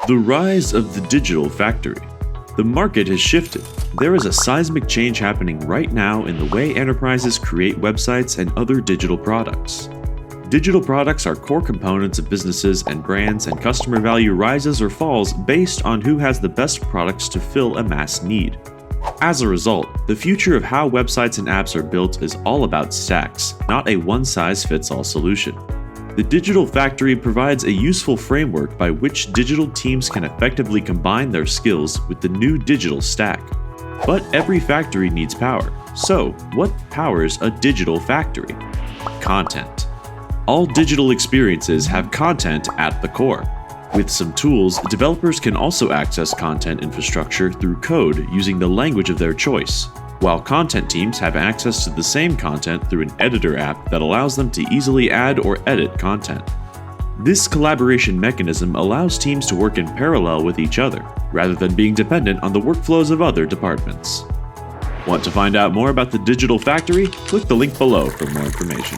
The rise of the digital factory. The market has shifted. There is a seismic change happening right now in the way enterprises create websites and other digital products. Digital products are core components of businesses and brands, and customer value rises or falls based on who has the best products to fill a mass need. As a result, the future of how websites and apps are built is all about stacks, not a one-size-fits-all solution. The Digital Factory provides a useful framework by which digital teams can effectively combine their skills with the new digital stack. But every factory needs power. So, what powers a digital factory? Content. All digital experiences have content at the core. With some tools, developers can also access content infrastructure through code using the language of their choice, while content teams have access to the same content through an editor app that allows them to easily add or edit content. This collaboration mechanism allows teams to work in parallel with each other, rather than being dependent on the workflows of other departments. Want to find out more about the Digital Factory? Click the link below for more information.